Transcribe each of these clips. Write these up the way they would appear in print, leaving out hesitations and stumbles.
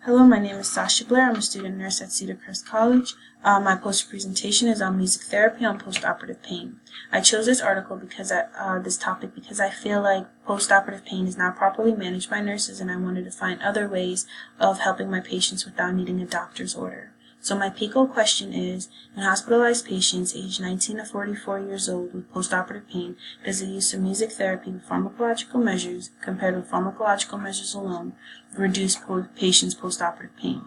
Hello, my name is Sasha Blair. I'm a student nurse at Cedar Crest College. My poster presentation is on music therapy on postoperative pain. I chose this topic because I feel like postoperative pain is not properly managed by nurses, and I wanted to find other ways of helping my patients without needing a doctor's order. So my PICO question is, in hospitalized patients aged 19 to 44 years old with postoperative pain, does the use of music therapy with pharmacological measures compared with pharmacological measures alone reduce patients' postoperative pain?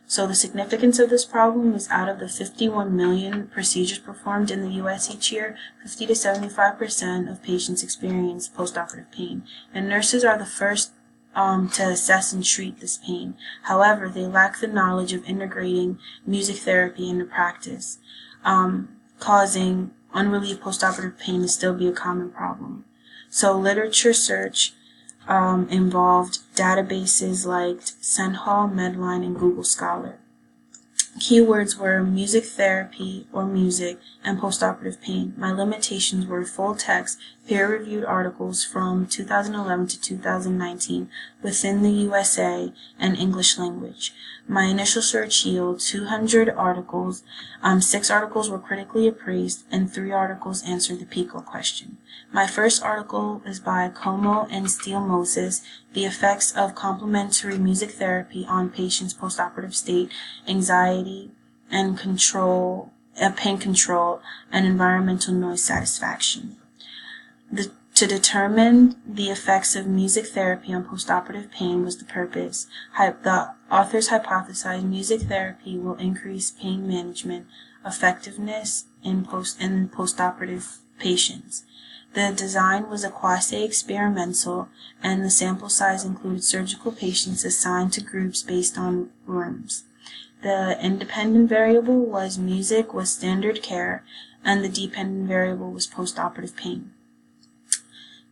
So the significance of this problem is, out of the 51 million procedures performed in the U.S. each year, 50 to 75% of patients experience postoperative pain, and nurses are the first to assess and treat this pain. However, they lack the knowledge of integrating music therapy into practice, causing unrelieved postoperative pain to still be a common problem. So literature search involved databases like Senhall, Medline, and Google Scholar. Keywords were music therapy or music and postoperative pain. My limitations were full text, peer-reviewed articles from 2011 to 2019 within the USA and English language. My initial search yielded 200 articles. 6 articles were critically appraised, and 3 articles answered the PICO question. My first article is by Como and Steele Moses, The Effects of Complementary Music Therapy on Patients' Postoperative State, Anxiety and Pain Control, and Environmental Noise Satisfaction. To determine the effects of music therapy on postoperative pain was the purpose. The authors hypothesized music therapy will increase pain management effectiveness in postoperative patients. The design was a quasi-experimental, and the sample size included surgical patients assigned to groups based on rooms. The independent variable was music was standard care, and the dependent variable was postoperative pain.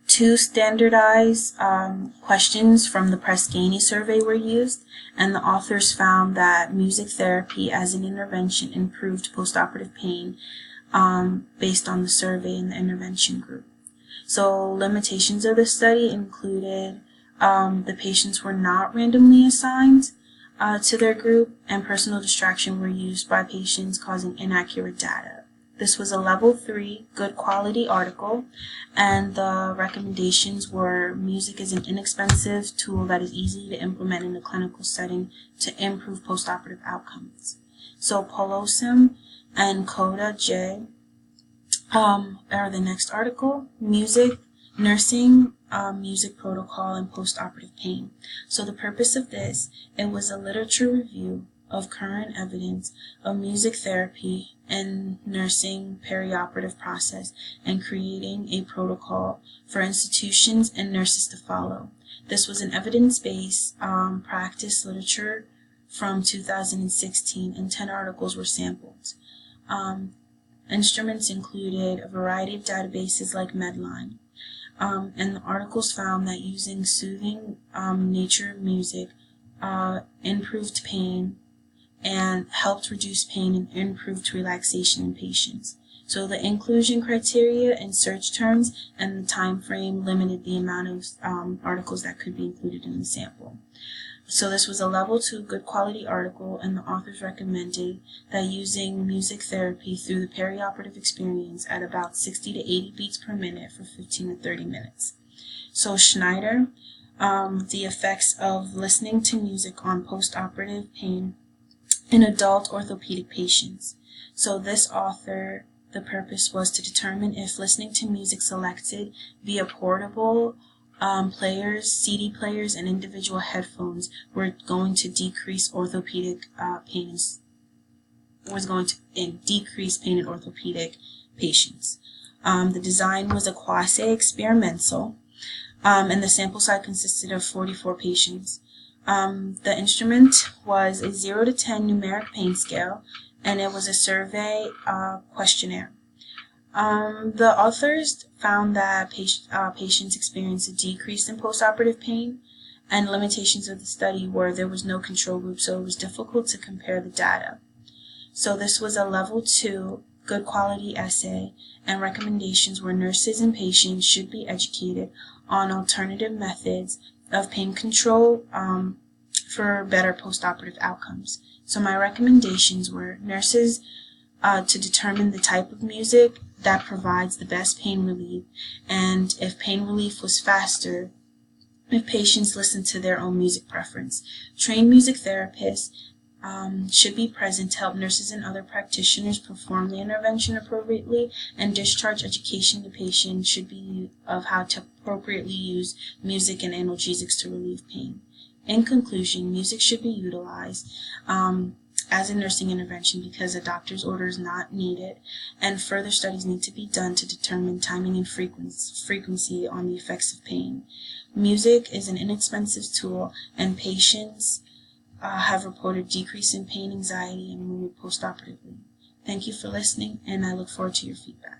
2 standardized questions from the Press-Ganey survey were used, and the authors found that music therapy as an intervention improved postoperative pain based on the survey in the intervention group. So limitations of the study included the patients were not randomly assigned to their group, and personal distraction were used by patients, causing inaccurate data. This was a level 3 good quality article, and the recommendations were: music is an inexpensive tool that is easy to implement in a clinical setting to improve postoperative outcomes. So Polosim and Coda J are the next article: nursing, music protocol, and postoperative pain. So the purpose of this, it was a literature review of current evidence of music therapy and nursing perioperative process, and creating a protocol for institutions and nurses to follow. This was an evidence-based practice literature from 2016, and 10 articles were sampled. Instruments included a variety of databases like Medline, and the articles found that using soothing nature of music improved pain and helped reduce pain and improved relaxation in patients. So the inclusion criteria and search terms and the time frame limited the amount of articles that could be included in the sample. So this was a level 2 good quality article, and the authors recommended that using music therapy through the perioperative experience at about 60 to 80 beats per minute for 15 to 30 minutes. So Schneider, the effects of listening to music on postoperative pain in adult orthopedic patients. So this author, the purpose was to determine if listening to music selected via portable players, CD players, and individual headphones were going to decrease orthopedic pain, decrease pain in orthopedic patients. The design was a quasi-experimental, and the sample size consisted of 44 patients. The instrument was a 0 to 10 numeric pain scale, and it was a survey questionnaire. The authors found that patients experienced a decrease in postoperative pain, and limitations of the study were there was no control group, so it was difficult to compare the data. So this was a level 2 good quality essay, and recommendations were nurses and patients should be educated on alternative methods of pain control for better postoperative outcomes. So my recommendations were nurses to determine the type of music that provides the best pain relief, and if pain relief was faster, if patients listen to their own music preference. Trained music therapists should be present to help nurses and other practitioners perform the intervention appropriately, and discharge education to patients should be of how to appropriately use music and analgesics to relieve pain. In conclusion, music should be utilized as a nursing intervention because a doctor's order is not needed, and further studies need to be done to determine timing and frequency on the effects of pain. Music is an inexpensive tool, and patients have reported decrease in pain, anxiety, and mood postoperatively. Thank you for listening, and I look forward to your feedback.